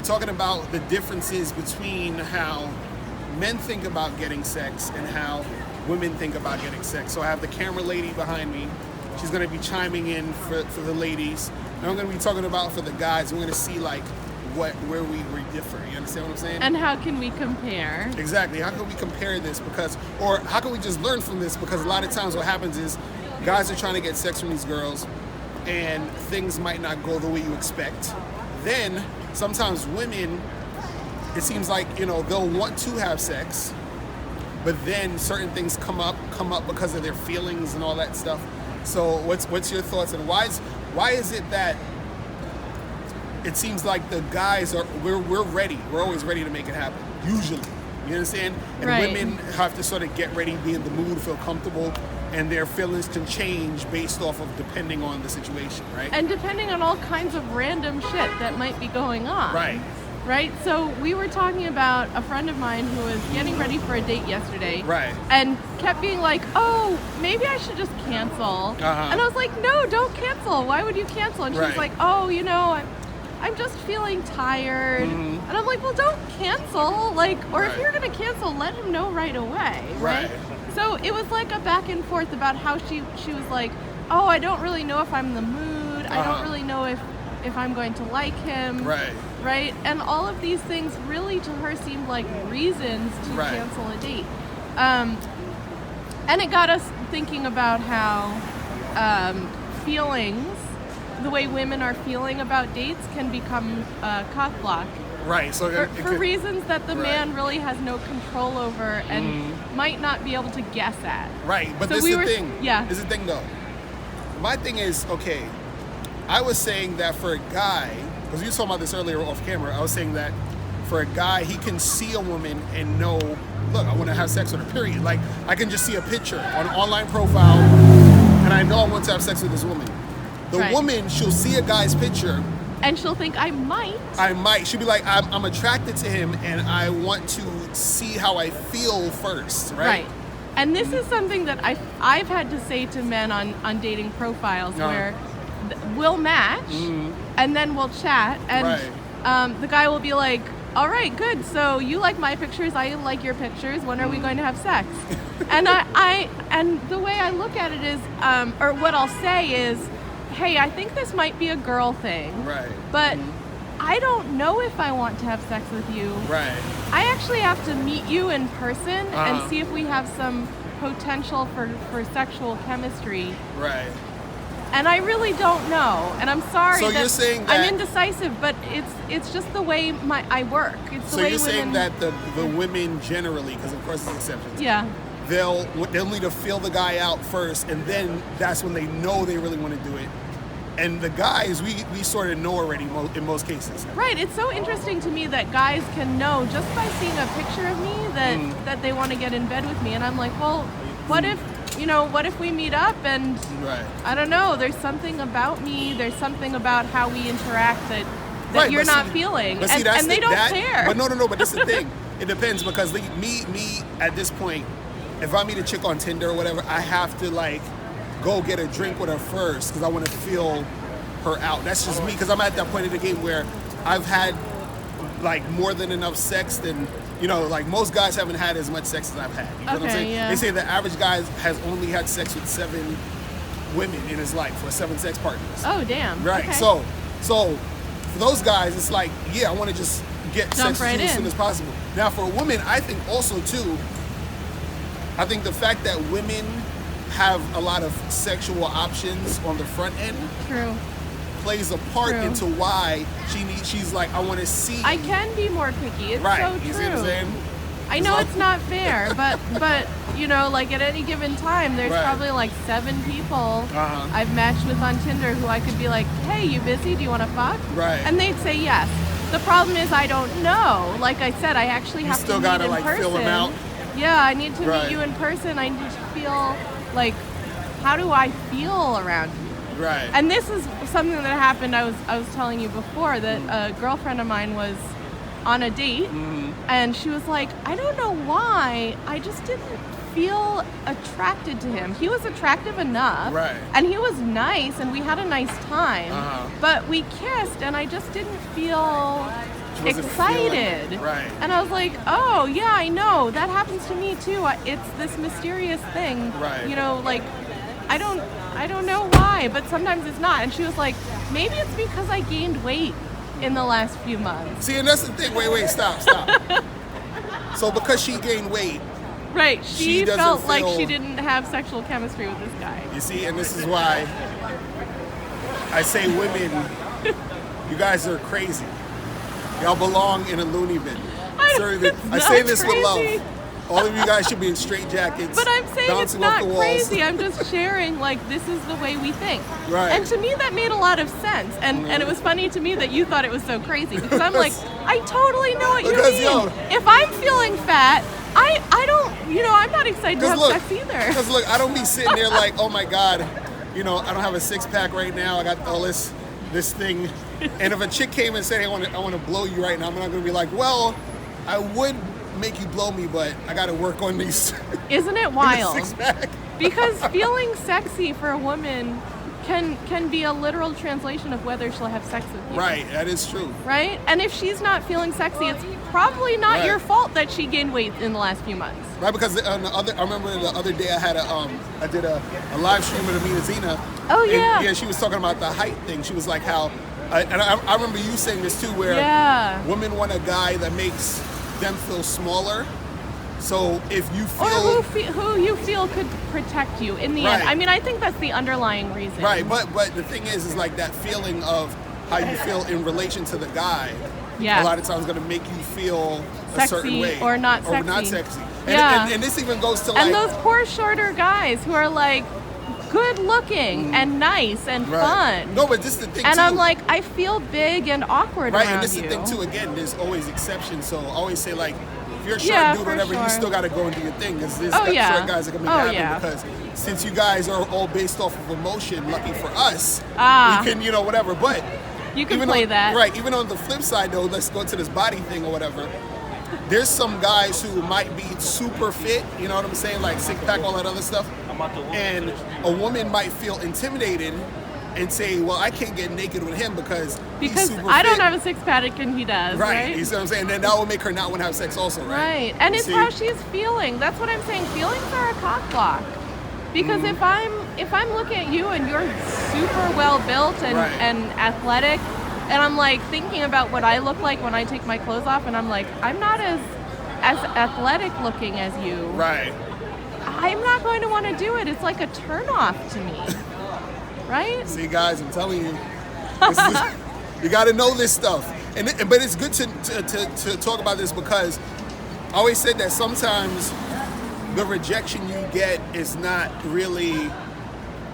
talking about the differences between how men think about getting sex and how women think about getting sex. So I have the camera lady behind me. She's going to be chiming in for the ladies. And I'm going to be talking about for the guys. We're going to see like where we differ. You understand what I'm saying? And how can we compare? Exactly. How can we compare this? Or how can we just learn from this? Because a lot of times what happens is guys are trying to get sex from these girls and things might not go the way you expect. Then sometimes women, it seems like, they'll want to have sex, but then certain things come up because of their feelings and all that stuff. So what's your thoughts, and why is it that it seems like the guys we're ready, we're always ready to make it happen, usually, you understand? And right. Women have to sort of get ready, be in the mood, feel comfortable, and their feelings can change based off of depending on the situation, right? And depending on all kinds of random shit that might be going on. Right? So we were talking about a friend of mine who was getting ready for a date yesterday. Right. And kept being like, oh, maybe I should just cancel. And I was like, no, don't cancel. Why would you cancel? And she was like, oh, I'm just feeling tired. And I'm like, well, don't cancel. Or if you're going to cancel, let him know right away. Right? So it was like a back and forth about how she was like, oh, I don't really know if I'm in the mood. I don't really know if I'm going to like him. Right? And all of these things really to her seemed like reasons to cancel a date. And it got us thinking about how feelings, the way women are feeling about dates, can become cock block. Right. So for reasons that the man really has no control over and might not be able to guess at. Right. But this is the thing. Yeah. This is the thing, though. My thing is, okay, I was saying that for a guy, because we were talking about this earlier off camera, I was saying that for a guy, he can see a woman and know, look, I want to have sex with her, period. Like, I can just see a picture on an online profile, and I know I want to have sex with this woman. The woman, she'll see a guy's picture, and she'll think, I might. She'll be like, I'm attracted to him, and I want to see how I feel first, right? And this is something that I've had to say to men on dating profiles where we'll match, and then we'll chat, and the guy will be like, all right, good, so you like my pictures, I like your pictures, when are we going to have sex? And and the way I look at it is, or what I'll say is, hey, I think this might be a girl thing, but I don't know if I want to have sex with you. I actually have to meet you in person and see if we have some potential for sexual chemistry. And I really don't know, and I'm sorry. So you're saying that I'm indecisive, but it's just the way I work. It's the way you're saying that the women generally, because of course there's exceptions. They'll need to feel the guy out first, and then that's when they know they really want to do it. And the guys, we sort of know already in most cases. Right. It's so interesting to me that guys can know just by seeing a picture of me that they want to get in bed with me. And I'm like, well, what if we meet up and I don't know, there's something about me, there's something about how we interact that you're not feeling. And they don't care. But no, but that's the thing. It depends, because me at this point, if I meet a chick on Tinder or whatever, I have to go get a drink with her first because I want to feel her out. That's just me, because I'm at that point of the game where I've had more than enough sex than, most guys haven't had as much sex as I've had. You know what I'm saying? Yeah. They say the average guy has only had sex with 7 women in his life, or 7 sex partners. Oh, damn. Right. Okay. So for those guys, it's like, I want to just get sex with you as soon as possible. Now, for a woman, I think also too, I think the fact that women have a lot of sexual options on the front end plays a part into why she's like, I want to see. I can be more picky. It's so true. You see what I'm saying? I know it's not fair, but at any given time, there's probably 7 people I've matched with on Tinder who I could be like, hey, you busy? Do you want to fuck? And they'd say yes. The problem is I don't know. Like I said, I actually have to meet in person. You still gotta feel them out? Yeah, I need to meet you in person. I need to feel how do I feel around you? And this is something that happened. I was telling you before that a girlfriend of mine was on a date, and she was like, I don't know why, I just didn't feel attracted to him. He was attractive enough, and he was nice, and we had a nice time, but we kissed, and I just didn't feel excited. Right. And I was like, oh, yeah, I know. That happens to me, too. It's this mysterious thing. Right. You know, like, I don't know why, but sometimes it's not. And she was like, maybe it's because I gained weight in the last few months. See, and that's the thing. Wait, stop. So because she gained weight, right, she doesn't felt like feel- she didn't have sexual chemistry with this guy. you see, and this is why I say women, you guys are crazy. Y'all belong in a loony bin. I say this with love. All of you guys should be in straitjackets. But I'm saying it's bouncing off not the walls. crazy. I'm just sharing, like, this is the way we think. Right. And to me, that made a lot of sense. And it was funny to me that you thought it was so crazy. Because I'm like, I totally know what you mean. If I'm feeling fat, I don't, you know, I'm not excited to have sex either. Because look, I don't be sitting there like, oh my God, you know, I don't have a six-pack right now. I got all this thing. And if a chick came and said, hey, I want to blow you right now, I'm not going to be like, well, I would make you blow me, but I got to work on these. Isn't it wild? Six-pack. Because feeling sexy for a woman can be a literal translation of whether she'll have sex with you. Right, that is true. Right? And if she's not feeling sexy, it's probably not your fault that she gained weight in the last few months. Right, because I remember the other day I did a live stream with Amina Zena. Oh, yeah. And, yeah, she was talking about the height thing. She was like how, and I remember you saying this too, where women want a guy that makes them feel smaller. So if you feel, or who you feel could protect you in the end. I mean, I think that's the underlying reason. Right, but the thing is like that feeling of how you feel in relation to the guy. Yeah. A lot of times going to make you feel sexy a certain way or not sexy. Or not sexy. And this even goes to like, and those poor shorter guys who are like good looking and nice and fun. No, but this is the thing and too. I'm like, I feel big and awkward around you. And this is the thing too. Again, there's always exceptions. So I always say like, if you're a short dude or whatever, you still got to go and do your thing. Because there's short guys that can make it happen. Because since you guys are all based off of emotion, lucky for us, we can, you know, whatever. But you can play that. Right. Even on the flip side, though, let's go to this body thing or whatever. There's some guys who might be super fit, you know what I'm saying? Like six pack, all that other stuff. And a woman might feel intimidated and say, well, I can't get naked with him because he's super I don't fit. have a six-pack and he does, right? You see what I'm saying? Then that will make her not want to have sex also, right? Right. And it's how she's feeling. That's what I'm saying. Feelings are a cock block. Because if I'm looking at you and you're super well built and athletic, and I'm like thinking about what I look like when I take my clothes off, and I'm like, I'm not as athletic looking as you. Right. I'm not going to want to do it. It's like a turnoff to me. Right? See, guys, I'm telling you, you got to know this stuff. But it's good to talk about this because I always said that sometimes the rejection you get is not really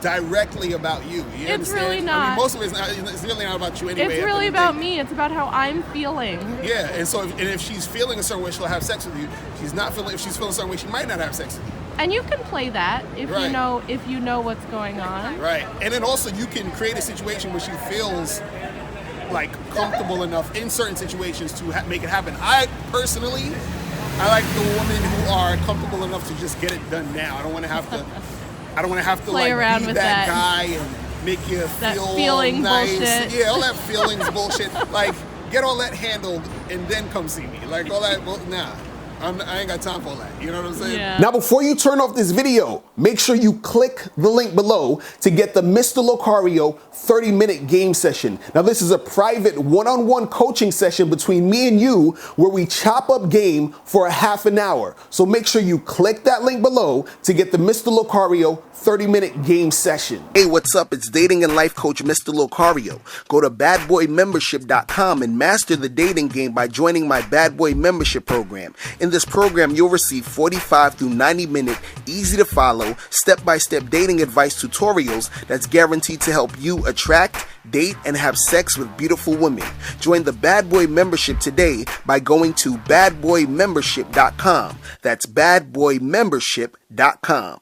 directly about you. You it's really not. I mean, most of it's not. It's really not about you anyway. It's really about me. It's about how I'm feeling. Yeah, and so if she's feeling a certain way, she'll have sex with you. If she's feeling a certain way, she might not have sex with you. And you can play that if you know what's going on. Right. And then also you can create a situation where she feels like comfortable enough in certain situations to make it happen. I personally, I like the women who are comfortable enough to just get it done now. I don't want to have to play like around be with that guy and make you that feel feeling nice. bullshit. Yeah, all that feelings bullshit. Like get all that handled and then come see me. Like all that. Well, nah. I ain't got time for all that. You know what I'm saying? Yeah. Now, before you turn off this video, make sure you click the link below to get the Mr. Locario 30-minute game session. Now, this is a private one-on-one coaching session between me and you where we chop up game for a half an hour. So make sure you click that link below to get the Mr. Locario 30-minute game session. Hey, what's up? It's dating and life coach Mr. Locario. Go to badboymembership.com and master the dating game by joining my Bad Boy membership program. In this program, you'll receive 45 through 90-minute, easy-to-follow, step-by-step dating advice tutorials that's guaranteed to help you attract, date, and have sex with beautiful women. Join the Bad Boy membership today by going to badboymembership.com. That's badboymembership.com.